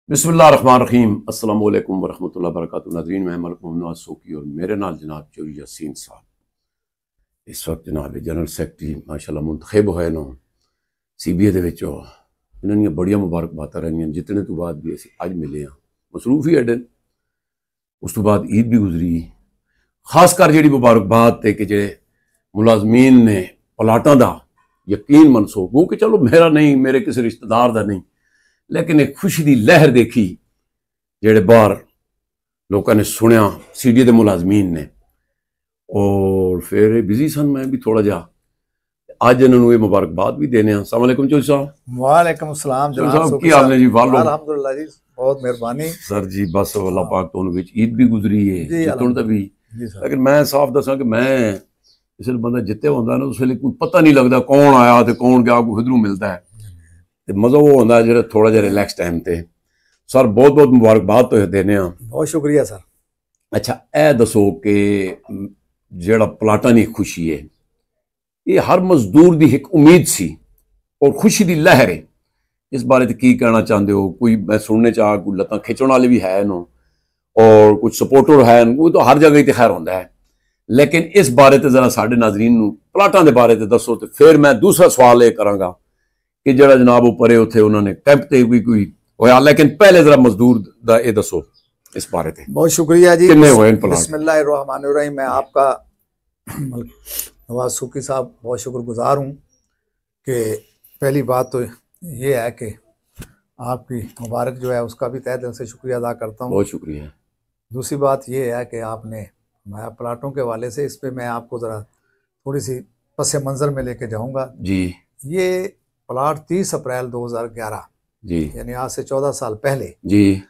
बिस्मिल्लाहिर्रहमानिर्रहीम अस्सलाम वालेकुम वरहमतुल्लाहि वबरकातुहू। नाज़रीन, मैं मलिक मोहम्मद सोकी और मेरे नाल जनाब चौधरी यासीन साहब इस वक्त जनाब जनरल सैकटरी माशाअल्लाह मुंतखब होए नो CBA दे विच इन्हां दियां बड़ियां मुबारकबादां रहियां जितने तो बाद भी असीं अज मिले हाँ। मसरूफ ही एडन उस तो बाद ईद भी गुजरी। खासकर जिहड़ी मुबारकबाद ते कि जेह्ड़े मुलाजमीन ने प्लाटां दा यकीन मनसूख वो कि चलो मेरा नहीं, मेरे किसी रिश्तेदार दा नहीं, लेकिन एक खुशी की लहर देखी जेड़े बाहर लोगों ने सुनिया CDA के मुलाजमीन ने, और फिर बिजी सन मैं भी थोड़ा जा अज इन्होंने ये मुबारकबाद भी देने। अस्सलाम वालेकुम चौधरी साहब। वालेकुम सलाम जनाब, की हाल ने जी? वालो अल्हम्दुलिल्लाह जी, बहुत मेहरबानी सर जी। बस अल्लाह पाक तो विच ईद भी गुजरी है जितने तक भी, लेकिन मैं साफ दसा कि मैं जिसले बंदा जिते होंदा ना उस वेले कोई पता नहीं लगता कौन आया तो कौन गया, कोई इधरों मिलता है तो मज़ा वो होंदा जो थोड़ा जिहा रिलैक्स टाइम ते। सर बहुत बहुत मुबारकबाद तो देने। बहुत शुक्रिया सर। अच्छा, ए दसो कि जेड़ा प्लाटां दी खुशी है ये हर मजदूर दी एक उम्मीद सी और खुशी दी लहर है, इस बारे ते की कहना चाहते हो? कोई मैं सुनने चाह कोई लत्तां खिच्चण वाले भी है नो और कुछ सपोर्टर है, वो तो हर जगह ते खैर होंदा है, लेकिन इस बारे ते जरा साडे नाज़रीन नूं प्लाटां दे बारे ते दसो। तो फिर मैं दूसरा सवाल ये करांगा कि जरा जनाब उपरे उथे उन्होंने कैंप ते भी कोई होया, लेकिन पहले जरा मजदूर दा ये दसो इस बारे ते। बहुत शुक्रिया जी। कितने हुए इन प्लाट? बिस्मिल्लाहिर्रहमानिर्रहीम। मैं आपका नवाज सूकी साहब बहुत शुक्रगुजार हूँ कि पहली बात तो ये है कि आपकी मुबारक जो है उसका भी तहे दिल से शुक्रिया अदा करता हूँ। बहुत शुक्रिया। दूसरी बात ये है कि आपने मैं प्लाटों के हवाले से इस पर मैं आपको ज़रा थोड़ी सी पस मंज़र में लेके जाऊँगा जी। ये प्लाट 30 अप्रैल 2011 जी, यानी आज से 14 साल पहले जी,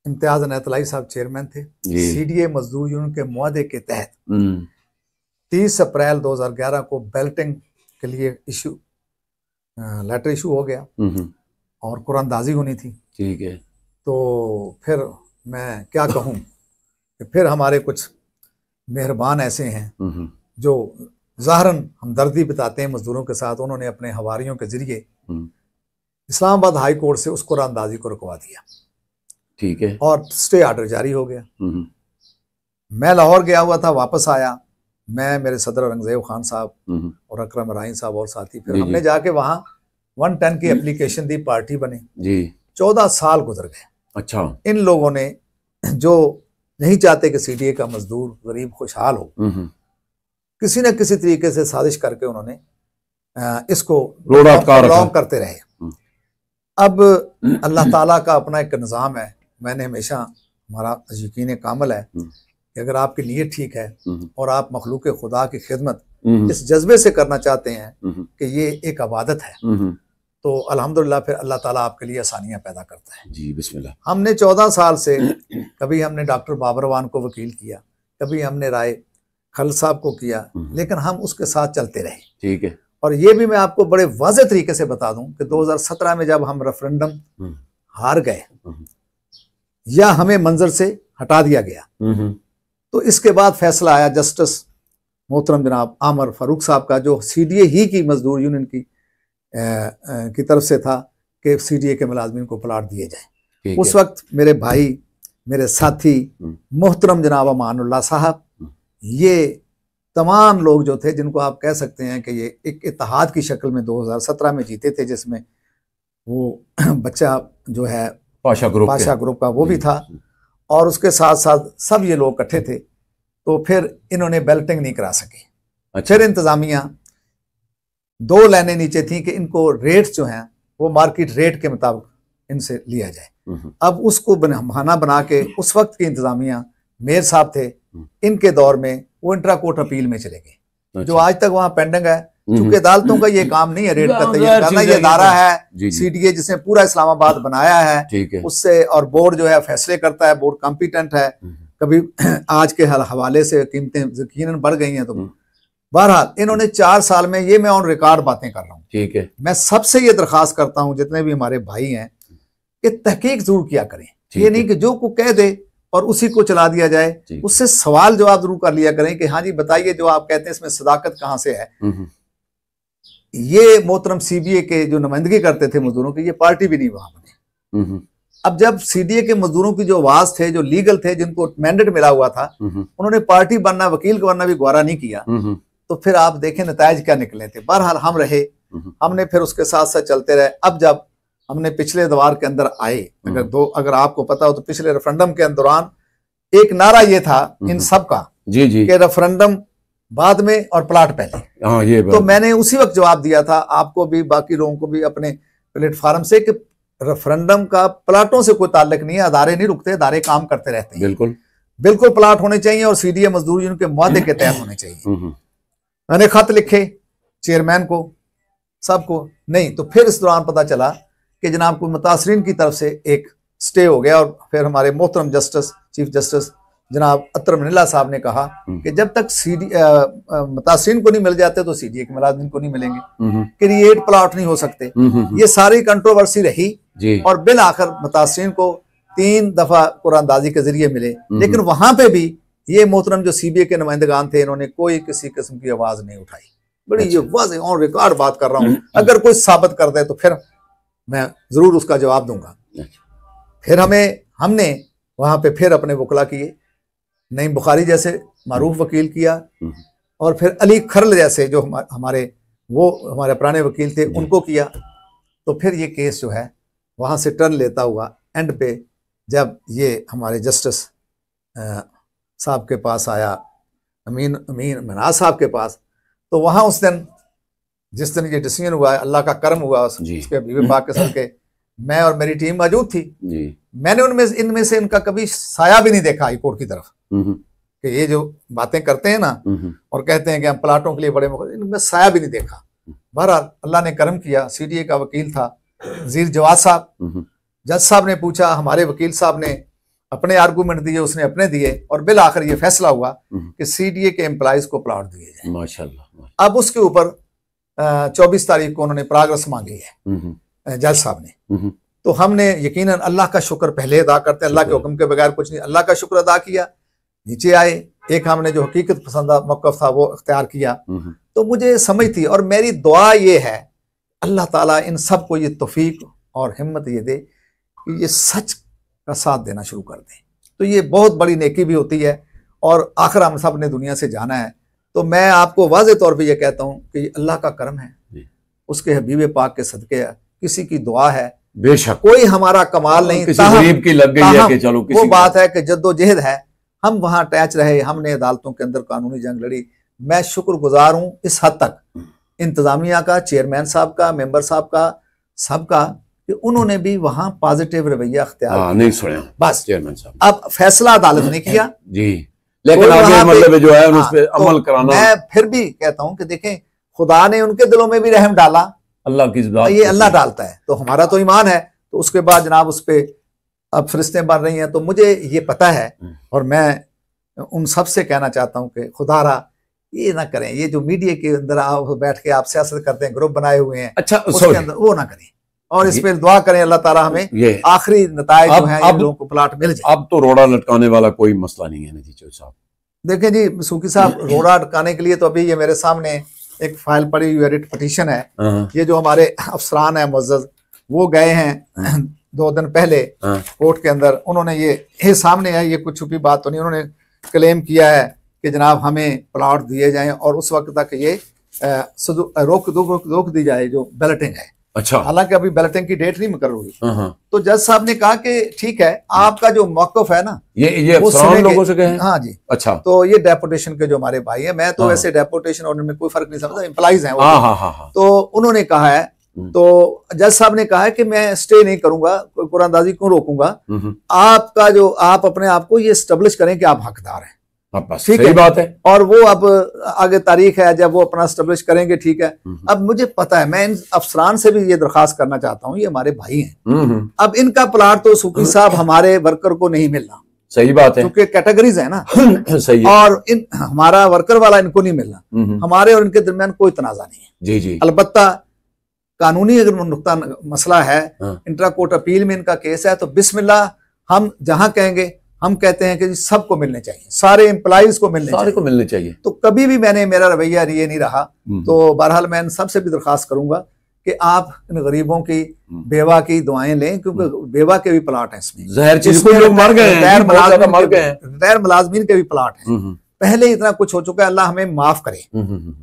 इम्तियाज अनायतलाई साहब चेयरमैन थे। CDA मजदूर यूनियन के मुआहदे के तहत 30 अप्रैल 2011 को बैलेटिंग के लिए लेटर इशू हो गया और कुरानदाजी होनी थी। ठीक है। तो फिर मैं क्या कहूँ कि फिर हमारे कुछ मेहरबान ऐसे हैं जो ज़ाहरन हमदर्दी बताते हैं मजदूरों के साथ। उन्होंने अपने हवारियों के जरिए इस्लामाबाद हाई कोर्ट से उस कुरानदाजी को रुकवा दिया। ठीक है। और स्टे आर्डर जारी हो गया। मैं लाहौर गया हुआ था, वापस आया मैं, मेरे सदर औरंगजेब खान साहब और अकरम राइन साहब और साथी, फिर हमने जाके वहाँ 110 की एप्लीकेशन दी, पार्टी बनी जी। 14 साल गुजर गए। अच्छा। इन लोगों ने जो नहीं चाहते कि CDA का मजदूर गरीब खुशहाल हो, किसी न किसी तरीके से साजिश करके उन्होंने इसको लॉन्ग करते रहे। अब अल्लाह ताला का अपना एक निज़ाम है। मैंने हमेशा, हमारा यकीन कामल है कि अगर आपकी नीयत ठीक है और आप मखलूक खुदा की खिदमत इस जज्बे से करना चाहते हैं कि ये एक इबादत है, तो अल्हम्दुलिल्लाह फिर अल्लाह ताला आपके लिए आसानियाँ पैदा करता है जी। बिस्मिल्लाह। हमने 14 साल से कभी हमने डॉक्टर बाबरवान को वकील किया, कभी हमने राय खल साहब को किया, लेकिन हम उसके साथ चलते रहे। ठीक है। और ये भी मैं आपको बड़े वाज़े तरीके से बता दूं कि 2017 में जब हम रेफरेंडम हार गए या हमें मंजर से हटा दिया गया, तो इसके बाद फैसला आया जस्टिस मोहतरम जनाब आमर फारूक साहब का, जो CDA ही की मजदूर यूनियन की तरफ से था कि CDA के मुलाजमीन को प्लाट दिए जाए। उस वक्त मेरे भाई, मेरे साथी मोहतरम जनाब अमानुल्लाह साहब, ये तमाम लोग जो थे जिनको आप कह सकते हैं कि ये एक इत्तेहाद की शक्ल में 2017 में जीते थे, जिसमें वो बच्चा जो है पाशा ग्रुप का वो भी था, और उसके साथ साथ सब ये लोग इकट्ठे थे। तो फिर इन्होंने बैलेटिंग नहीं करा सके। अच्छा। फिर इंतज़ामिया 2 लाइनें नीचे थी कि इनको रेट जो हैं वो मार्केट रेट के मुताबिक इनसे लिया जाए। अब उसको बहाना बना के उस वक्त की इंतज़ामिया, मेयर साहब थे, इनके दौर में वो इंट्रा कोर्ट अपील में चले गए। अच्छा। जो आज तक वहां पेंडिंग है, चूंकि अदालतों का ये काम नहीं है रेट का तैयार करना, ये अदारा है CDA जिसने पूरा इस्लामाबाद बनाया है, उससे, और बोर्ड जो है फैसले करता है, बोर्ड कॉम्पिटेंट है। कभी आज के हवाले से कीमतें यकीनन बढ़ गई हैं, तो बहरहाल इन्होंने 4 साल में, ये मैं ऑन रिकॉर्ड बातें कर रहा हूँ। ठीक है। मैं सबसे ये दरख्वास्त करता हूँ जितने भी हमारे भाई हैं कि तहकीक जरूर किया करें। ये नहीं कि जो को कह दे और उसी को चला दिया जाए, उससे सवाल जवाब जरूर कर लिया करें कि हाँ जी बताइए जो आप कहते हैं इसमें सदाकत कहाँ से है। ये मोहतरम CBA के जो नुमाइंदगी करते थे मजदूरों की, ये पार्टी भी नहीं वहां बने। अब जब सीडीए के मजदूरों की जो आवाज थे, जो लीगल थे, जिनको मैंडेट मिला हुआ था, उन्होंने पार्टी बनना, वकील बनना भी गवारा नहीं किया, तो फिर आप देखें नतायज क्या निकले थे। बहरहाल हम रहे, हमने फिर उसके साथ साथ चलते रहे। अब जब हमने पिछले दौर के अंदर आए, अगर आपको पता हो तो पिछले रेफरेंडम के दौरान एक नारा ये था इन सब का जी जी कि रेफरेंडम बाद में और प्लाट पहले। ये तो मैंने उसी वक्त जवाब दिया था आपको भी, बाकी लोगों को भी, अपने प्लेटफार्म से कि रेफरेंडम का प्लाटों से कोई ताल्लुक नहीं है, अदारे नहीं रुकते, अदारे काम करते रहते हैं। बिल्कुल बिल्कुल प्लाट होने चाहिए और सीडीए मजदूर यूनियन के मुआहदे के तहत होने चाहिए। मैंने खत लिखे चेयरमैन को, सबको, नहीं तो फिर इस दौरान पता चला कि जनाब को मुतासरीन की तरफ से एक स्टे हो गया। और फिर हमारे मोहतरम जस्टिस, चीफ जस्टिस जनाब अतर मनीला साहब ने कहा कि जब तक मुतासरीन को नहीं मिल जाते तो सीडीए के मुलाजिम को नहीं मिलेंगे, क्रिएट प्लाट नहीं हो सकते। ये सारी कंट्रोवर्सी रही और बिल आखिर मुतासरीन को 3 दफा कुरानदाजी के जरिए मिले। लेकिन वहां पे भी ये मोहतरम जो सीबीए के नुमाइंदगान थे, इन्होंने कोई किसी किस्म की आवाज नहीं उठाई। बड़ी ये वाज़ेह ऑन रिकॉर्ड बात कर रहा हूँ, अगर कोई साबित कर दे तो फिर मैं जरूर उसका जवाब दूंगा। फिर हमने वहां पे फिर अपने वकला किए, नईम बुखारी जैसे मारूफ वकील किया, और फिर अली खरल जैसे जो हमारे पुराने वकील थे उनको किया। तो फिर ये केस जो है वहां से टर्न लेता हुआ एंड पे जब ये हमारे जस्टिस साहब के पास आया, अमीन मनाज साहब के पास, तो वहां उस दिन जिस दिन ये डिसीजन हुआ, अल्लाह का करम हुआ उसके बीवी पाक के सदके, मैं और मेरी टीम मौजूद थी। मैंने इनमें से इनका कभी साया भी नहीं देखा हाई कोर्ट की तरफ कि ये जो बातें करते हैं ना और कहते हैं कि हम प्लाटों के लिए बड़े, इनमें साया भी नहीं देखा। बहरहाल अल्लाह ने करम किया, सीडीए का वकील था ज़ीर जवाद साहब, जज साहब ने पूछा, हमारे वकील साहब ने अपने आर्गूमेंट दिए, उसने अपने दिए, और बिल आखिर ये फैसला हुआ कि सीडीए के एम्प्लॉइज को प्लाट दिए जाए। माशाल्लाह। अब उसके ऊपर 24 तारीख को उन्होंने प्रोग्रेस मांगी है जज साहब ने। तो हमने यकीनन अल्लाह का शुक्र पहले अदा करते हैं, अल्लाह के हुक्म के बगैर कुछ नहीं, अल्लाह का शुक्र अदा किया, नीचे आए। एक हमने जो हकीकत पसंद मौक़िफ़ था वो इख्तियार किया। तो मुझे समझ थी और मेरी दुआ ये है अल्लाह ताला इन सब को ये तौफीक और हिम्मत ये दे कि ये सच का साथ देना शुरू कर दें। तो ये बहुत बड़ी नेकी भी होती है और आखिर हम सब ने दुनिया से जाना है। तो मैं आपको वाज़े तौर पे ये कहता हूँ कि अल्लाह का करम है, उसके हबीब पाक के सदके है, किसी की दुआ है, बेशक कोई हमारा कमाल नहीं, किसी गरीब की लग गई है कि चलो किसी वो बात है कि जद्दोजहद है, हम वहां अटैच रहे, हमने अदालतों के अंदर कानूनी जंग लड़ी। मैं शुक्रगुजार हूँ इस हद तक इंतजामिया का, चेयरमैन साहब का, मेंबर साहब का, सबका, कि उन्होंने भी वहां पॉजिटिव रवैया अख्तियार नहीं सुना बस चेयरमैन साहब। अब फैसला अदालत ने किया जी, लेकिन आगे मतलब जो है उस पे अमल कराना। मैं फिर भी कहता हूं कि देखें, खुदा ने उनके दिलों में भी रहम डाला, अल्लाह की बात, ये अल्लाह डालता है, तो हमारा तो ईमान है। तो उसके बाद जनाब उस पे अब फरिश्तें बन रही हैं। तो मुझे ये पता है और मैं उन सब से कहना चाहता हूं कि खुदारा ये ना करें, ये जो मीडिया के अंदर बैठ के आप सियासत करते हैं, ग्रुप बनाए हुए हैं, अच्छा उसके अंदर वो ना करें और इस पे दुआ करें अल्लाह ताला हमें आखिरी नताइज जो है लोगों को प्लाट मिल जाए। अब तो रोड़ा लटकाने वाला कोई मसला नहीं है नजीर साहब। देखें जी सूकी साहब, रोड़ा लटकाने के लिए तो अभी ये मेरे सामने एक फाइल पड़ी हुई रिट पिटीशन है। ये जो हमारे अफसरान है मुअज़्ज़ज़, वो गए हैं 2 दिन पहले कोर्ट के अंदर, उन्होंने ये सामने है, ये कुछ छुपी बात तो नहीं, उन्होंने क्लेम किया है कि जनाब हमें प्लाट दिए जाएं और उस वक्त तक ये रोक दी जाए जो बैलेटिंग है। अच्छा, हालांकि अभी बैलेटिंग की डेट नहीं मुकर्रर हुई। तो जज साहब ने कहा कि ठीक है, आपका जो मौक़िफ़ है ना, ये लोगों से कहे। हाँ जी, अच्छा, तो ये डेपुटेशन के जो हमारे भाई हैं, मैं तो वैसे डेपुटेशन और उनमें कोई फर्क नहीं समझता, एम्प्लॉइज हैं वो। तो उन्होंने कहा है, तो जज साहब ने कहा है कि मैं स्टे नहीं करूंगा, कुरानदाजी क्यों रोकूंगा, आपका जो आप अपने आप को ये एस्टेब्लिश करें कि आप हकदार हैं। ठीक है, बात है। और वो अब आगे तारीख है जब वो अपना एस्टेब्लिश करेंगे, ठीक है। अब मुझे पता है, मैं इन अफसरान से भी ये दरखास्त करना चाहता हूँ, ये हमारे भाई हैं, अब इनका प्लाट तो सूकी साहब हमारे वर्कर को नहीं मिलना, सही बात है, क्योंकि कैटेगरीज है ना सही है। और हमारा वर्कर वाला इनको नहीं मिलना, हमारे और इनके दरमियान कोई तनाजा नहीं है। जी जी, अलबत्ता कानूनी अगर नुक्ता मसला है, इंट्रा कोर्ट अपील में इनका केस है, तो बिस्मिल्लाह, हम जहां कहेंगे, हम कहते हैं कि सबको मिलने चाहिए, सारे एम्प्लॉइज को मिलने चाहिए। तो कभी भी मेरा रवैया ये नहीं रहा। तो बहरहाल मैं इन सबसे भी दरखास्त करूंगा कि आप इन गरीबों की बेवा की दुआएं लें, क्योंकि बेवा के भी प्लाट हैं इसमें, जहर चीज को लोग मर गए हैं, रिटायर मुलाजमीन के भी प्लाट हैं। पहले इतना कुछ हो चुका है, अल्लाह हमें माफ करे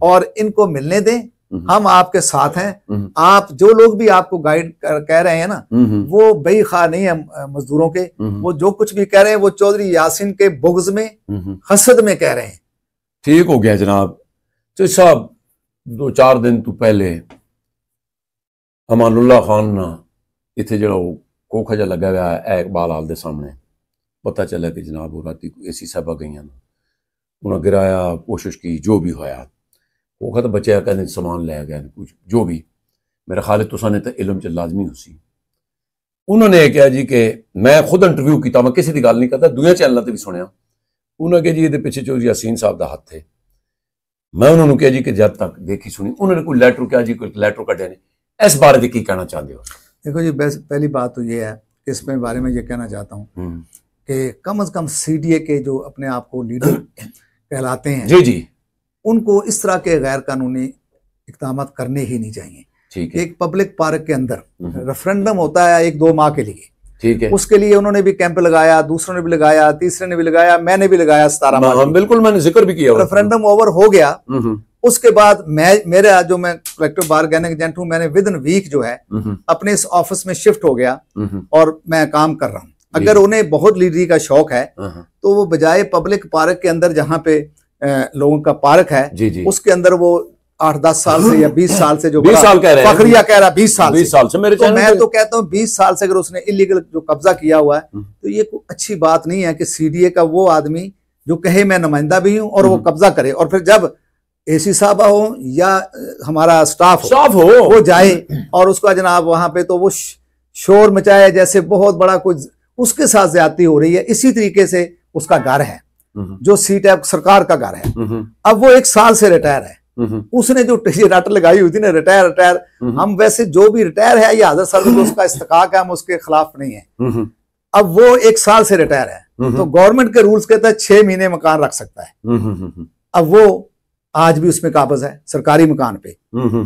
और इनको मिलने दें, हम आपके साथ हैं। आप जो लोग भी आपको गाइड कह रहे हैं ना, वो बेईखा नहीं है मजदूरों के, वो जो कुछ भी कह रहे हैं वो चौधरी यासीन के बुग़्ज़ में, हसद में कह रहे हैं। ठीक हो गया जनाब। तो साहब 2-4 दिन तो पहले अमानुल्लाह खान ना इतने जो खोखा जा लगा हुआ है इकबाल हाल के सामने, पता चला कि जनाब वो राती एसी साहबा गई उन्हें गिराया, कोशिश की, जो भी होया खोखा तो बचा कहते समान लै गया कुछ जो भी, मेरा ख्याल है तुसा ने तो इलम च लाजमी हुसी। उन्होंने कहा जी कि मैं खुद इंटरव्यू किया, मैं किसी की गल नहीं करता, दूसरे चैनलों पर भी सुनिया, उन्होंने कहा जी ये पिछे चौधरी यासीन साहब का हाथ है। मैं उन्होंने कहा जी कि जब तक देखी सुनी, उन्होंने कोई लैटर कहा जी, कोई लैटर कटिया नहीं। इस बारे में की कहना चाहते हो? देखो जी, पहली बात तो ये है, इसमें बारे में ये कहना चाहता हूँ कि कम से कम CDA के जो अपने आप को लीडर कहलाते हैं, जी जी, उनको इस तरह के गैर कानूनी इक़दाम करने ही नहीं चाहिए। ठीक है। एक पब्लिक पार्क के अंदर रेफरेंडम होता है 1-2 माह के लिए, ठीक है, उसके लिए उन्होंने भी कैंप लगाया, दूसरों ने भी लगाया, तीसरे ने भी लगाया, मैंने भी लगाया 17 माह। बिल्कुल, मैंने जिक्र भी किया। रेफरेंडम ओवर हो गया, उसके बाद मेरा जो मैं कलेक्टिव बारगेनिंग एजेंट हूं, मैंने विद इन वीक जो है अपने इस ऑफिस में शिफ्ट हो गया और मैं काम कर रहा हूं। अगर उन्हें बहुत लीडरी का शौक है तो वो बजाय पब्लिक पार्क के अंदर जहां पे लोगों का पार्क है, जी जी, उसके अंदर वो 8-10 साल से या 20 साल से जो 20 साल कह रहे हैं, फखरिया कह रहा 20 साल से मेरे, तो मैं तो कहता हूँ 20 साल से अगर उसने इलीगल जो कब्जा किया हुआ है तो ये कोई अच्छी बात नहीं है कि CDA का वो आदमी जो कहे मैं नुमाइंदा भी हूँ और वो कब्जा करे, और फिर जब AC साहबा हो या हमारा स्टाफ हो वो जाए और उसका जनाब वहां पे तो वो शोर मचाए जैसे बहुत बड़ा कुछ उसके साथ ज्यादती हो रही है। इसी तरीके से उसका घर है जो CTAB सरकार का घर है, अब वो 1 साल से रिटायर है, उसने जो रट लगाई हुई थी ना रिटायर, हम वैसे जो भी रिटायर है या हज़रत साहब जो उसका इस्तिकाक है हम उसके खिलाफ नहीं है। अब वो 1 साल से रिटायर है, तो गवर्नमेंट के रूल्स कहता है 6 महीने मकान रख सकता है। अब वो आज भी उसमें काबज है सरकारी मकान पे,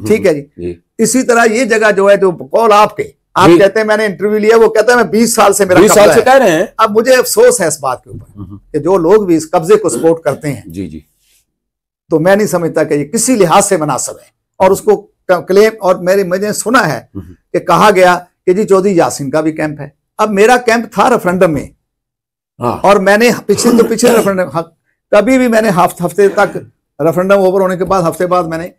ठीक है जी। इसी तरह ये जगह जो है, जो कॉल आपके आप कहते हैं मैंने इंटरव्यू लिया, वो कहता है मैं 20 साल से मेरा 20 साल से कह रहे हैं। अब मुझे अफसोस है इस बात के ऊपर कि जो लोग भी इस कब्जे को सपोर्ट करते हैं, जी जी, तो मैं नहीं समझता कि ये किसी लिहाज से मुनासिब है। और उसको क्लेम, और मैंने सुना है कि कहा गया कि जी चौधरी यासीन का भी कैंप है। अब मेरा कैंप था रेफरेंडम में, और मैंने पिछले रेफरेंडम कभी भी मैंने हफ्ते तक रेफरेंडम ओवर होने के बाद हफ्ते बाद मैंने,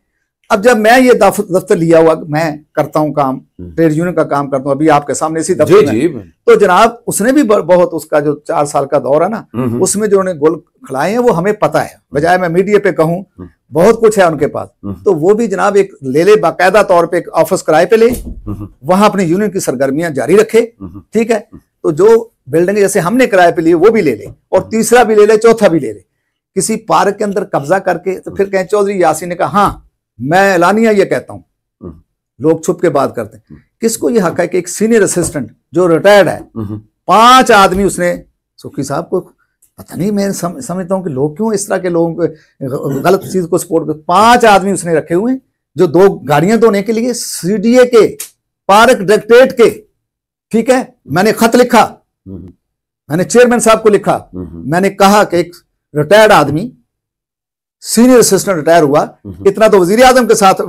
अब जब मैं ये दफ्तर लिया हुआ, मैं करता हूं काम, ट्रेड यूनियन का काम करता हूं अभी आपके सामने इसी दफ्तर में, तो जनाब उसने भी बहुत उसका जो 4 साल का दौर है ना, उसमें जो उन्होंने गोल खिलाए हैं वो हमें पता है, बजाय मैं मीडिया पे कहूं बहुत कुछ है उनके पास, तो वो भी जनाब एक ले ले, बाकायदा तौर पे एक ऑफिस किराए पे ले, वहां अपनी यूनियन की सरगर्मियां जारी रखे, ठीक है। तो जो बिल्डिंग जैसे हमने किराए पे लिए वो भी ले ले, और तीसरा भी ले ले, चौथा भी ले ले। किसी पार्क के अंदर कब्जा करके तो फिर कहें चौधरी यासीन ने कहा हाँ मैं एलानिया ये कहता हूं, लोग छुप के बात करते हैं। किसको ये हक है कि एक सीनियर असिस्टेंट जो रिटायर्ड है, 5 आदमी उसने, सुखी साहब को पता नहीं, मैं समझता हूं कि लोग क्यों इस तरह के लोगों को गलत चीज को सपोर्ट कर, 5 आदमी उसने रखे हुए हैं जो 2 गाड़ियां धोने के लिए CDA के पार्क डायरेक्टरेट के, ठीक है। मैंने खत लिखा, मैंने चेयरमैन साहब को लिखा, मैंने कहा कि एक रिटायर्ड आदमी सीनियर असिस्टेंट रिटायर हुआ, इतना तो वजीर आजम के साथ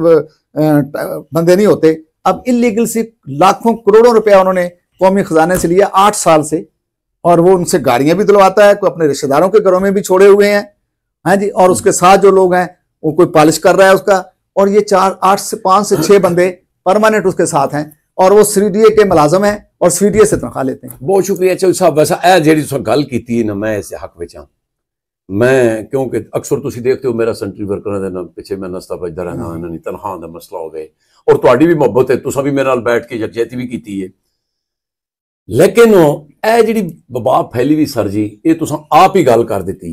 बंदे नहीं होते। अब इलीगल से लाखों करोड़ों रुपया उन्होंने कौमी खजाने से लिया 8 साल से, और वो उनसे गाड़ियां भी दिलवाता है, कोई अपने रिश्तेदारों के घरों में भी छोड़े हुए हैं, हाँ जी, और उसके साथ जो लोग हैं वो कोई पॉलिश कर रहा है उसका, और ये 5 से 6 बंदे परमानेंट उसके साथ हैं, और वो CDA के मुलाजम हैं और CDA से तनख्वाह लेते हैं। बहुत शुक्रिया चौधरी साहब। वैसा जी गल की ना, मैं इस हक में मैं क्योंकि अक्सर तुम देखते हो मेरा सेंट्री वर्कर देना पिछे मैं नस्ता बजदा रहना, इन्होंने तनख्वाह का मसला हो गए, और तुहाडी भी मुहब्बत है, तुसा भी मेरे नाल बैठ के यकजहती भी की है, लेकिन यह जी बबा फैली हुई सर जी, ये तुसा आप ही गल कर दी,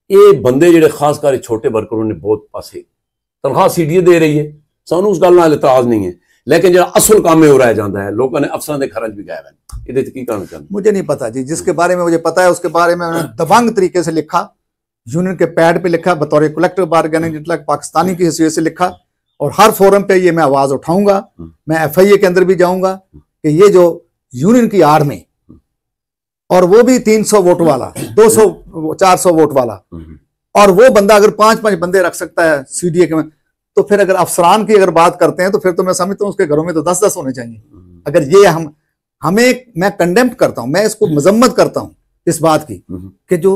ये बंदे जो खासकर छोटे वर्कर ने बहुत पासे तनख्वाह CDA दे रही है, सानू उस गल नाल इतराज नहीं है, लेकिन जो असल काम है वो रह जाता है, लोगों ने अफसरों के खर्च भी गायब है। ये की कहना चाहते? मुझे नहीं पता जी, जिसके बारे में मुझे पता है उसके बारे में दबंग तरीके से लिखा, यूनियन के पैड पे लिखा, बतौर कलेक्टिव बारगेनिंग एजेंट पाकिस्तानी की हैसियत से लिखा, और हर फोरम पे ये मैं आवाज उठाऊंगा। मैं FIA के अंदर भी जाऊंगा कि ये जो यूनियन की आड़ में, और वो भी 300 वोट वाला, 200 400 वोट वाला, और वो बंदा अगर 5-5 बंदे रख सकता है CDA के में, तो फिर अगर अफसरान की अगर बात करते हैं तो फिर तो मैं समझता हूं उसके घरों में तो 10-10 होने चाहिए। अगर ये हमें मैं कंडेम करता हूं, मैं इसको मजम्मत करता हूं इस बात की कि जो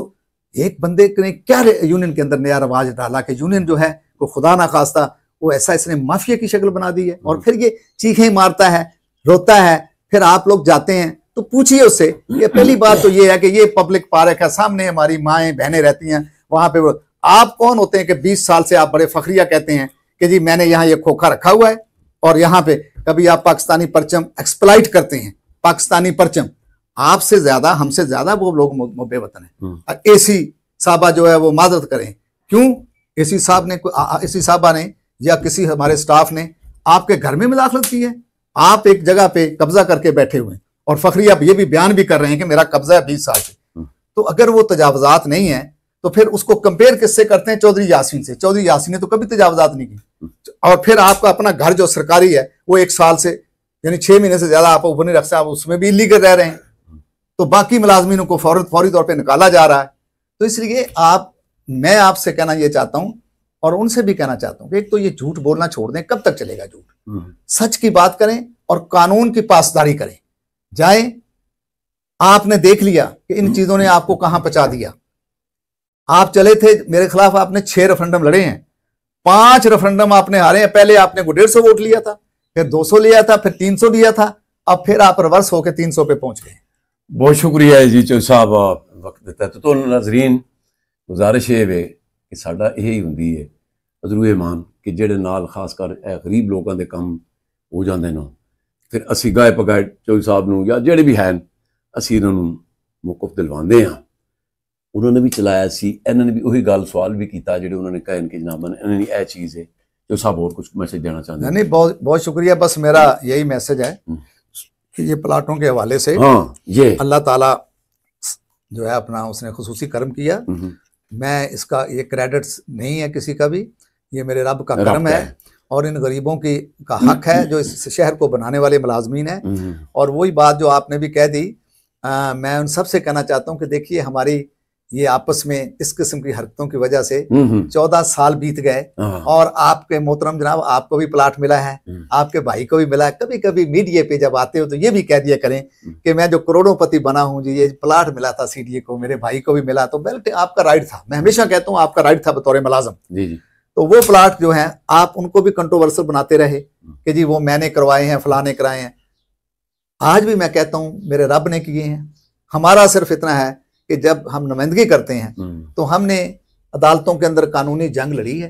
एक बंदे ने क्या यूनियन के अंदर नया रवाज डाला कि यूनियन जो है वो खुदा ना खास्ता वो ऐसा इसने माफिया की शक्ल बना दी है, और फिर ये चीखें मारता है, रोता है। फिर आप लोग जाते हैं तो पूछिए उससे। ये पहली बात तो ये है कि ये पब्लिक पार्क है, सामने हमारी माएं बहनें रहती हैं वहां पे। आप कौन होते हैं कि 20 साल से आप बड़े फखरिया कहते हैं कि जी मैंने यहाँ ये खोखा रखा हुआ है, और यहाँ पे कभी आप पाकिस्तानी परचम एक्सप्लॉइट करते हैं। पाकिस्तानी परचम आपसे ज्यादा हमसे ज्यादा वो लोग मुब्बे वतन है। AC साहबा जो है वो माजरत करें, क्यों AC साहब ने, AC साहबा ने या किसी हमारे स्टाफ ने आपके घर में मुदाखलत की है? आप एक जगह पे कब्जा करके बैठे हुए हैं और फखरिया ये भी बयान भी कर रहे हैं कि मेरा कब्जा है 20 साल से। तो अगर वो तजावजात नहीं है तो फिर उसको कंपेयर किससे करते हैं? चौधरी यासीन से। चौधरी यासीन ने तो कभी तजावजात नहीं की। और फिर आपका अपना घर जो सरकारी है वो 1 साल से यानी 6 महीने से ज्यादा आप ऊपर नहीं रखते, आप उसमें भी इलीगल रह रहे हैं, तो बाकी मुलाजमीनों को फौरी तौर पे निकाला जा रहा है। तो इसलिए मैं आपसे कहना ये चाहता हूं और उनसे भी कहना चाहता हूं कि एक तो ये झूठ बोलना छोड़ दें। कब तक चलेगा झूठ? सच की बात करें और कानून की पासदारी करें। जाए, आपने देख लिया कि इन चीजों ने आपको कहां पहुंचा दिया। आप चले थे मेरे खिलाफ, आपने 6 रेफरेंडम लड़े हैं, 5 रेफरेंडम आपने हारे हैं। पहले आपने 150 वोट लिया था, फिर 200 लिया था, फिर 300 लिया था, अब फिर आप रिवर्स होकर 300 पे पहुंच गए। बहुत शुक्रिया जी चौधरी साहब, वक्त दिता। तो नाज़रीन गुजारिश है कि साडा यही हुंदी है अजरू ईमान कि जेड़े नाल खासकर गरीब लोगों के काम हो जाते ना, फिर असी गाए पगाए चौधरी साहब नूं या जेड़े भी हैं असी इन्हां नूं मौकफ दिलवांदे हां। उन्होंने भी चलाया सी, इन्होंने भी वही गल सवाल भी किया जेड़े उन्होंने कहा कि जनाब इन्होंने यह चीज़ है। जो साहब और कुछ मैसेज देना चाहते हैं? नहीं, बहुत बहुत शुक्रिया। बस मेरा यही मैसेज है कि ये प्लाटों के हवाले से ये अल्लाह ताला जो है अपना उसने खुसूसी कर्म किया। मैं इसका ये क्रेडिट्स नहीं है किसी का भी, ये मेरे रब का कर्म है और इन गरीबों की का हक है जो इस शहर को बनाने वाले मुलाजमीन हैं। और वही बात जो आपने भी कह दी, मैं उन सब से कहना चाहता हूँ कि देखिए हमारी ये आपस में इस किस्म की हरकतों की वजह से 14 साल बीत गए और आपके मोहतरम जनाब आपको भी प्लाट मिला है, आपके भाई को भी मिला है। कभी कभी मीडिया पे जब आते हो तो ये भी कह दिया करें कि मैं जो करोड़ोंपति बना हूं जी, ये प्लाट मिला था CDA को, मेरे भाई को भी मिला, तो बेल्ट आपका राइट था। मैं हमेशा कहता हूँ आपका राइट था बतौर मुलाजम। तो वो प्लाट जो है आप उनको भी कंट्रोवर्सल बनाते रहे कि जी वो मैंने करवाए हैं, फलाने कराए हैं। आज भी मैं कहता हूँ मेरे रब ने किए हैं। हमारा सिर्फ इतना है कि जब हम नुमाइंदगी करते हैं तो हमने अदालतों के अंदर कानूनी जंग लड़ी है,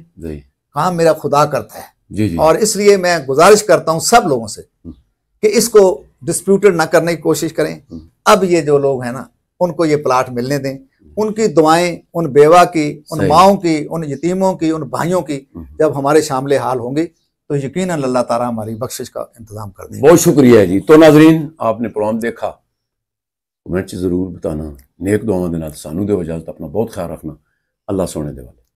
काम मेरा खुदा करता है। और इसलिए मैं गुजारिश करता हूं सब लोगों से कि इसको डिस्प्यूटेड ना करने की कोशिश करें। अब ये जो लोग हैं ना उनको ये प्लाट मिलने दें। उनकी दुआएं उन बेवा की, उन माओं की, उन यतीमों की, उन भाइयों की जब हमारे शामिल हाल होंगे तो यकीनन अल्लाह ताला हमारी बख्शिश का इंतजाम कर देंगे। बहुत शुक्रिया जी। तो नाजरीन आपने प्रोग्राम देखा, कमेंट जरूर बताना। नेक दुआवां दे नाल सानू दे इजाजत, अपना बहुत ख्याल रखना। अल्लाह सोने दे वाले।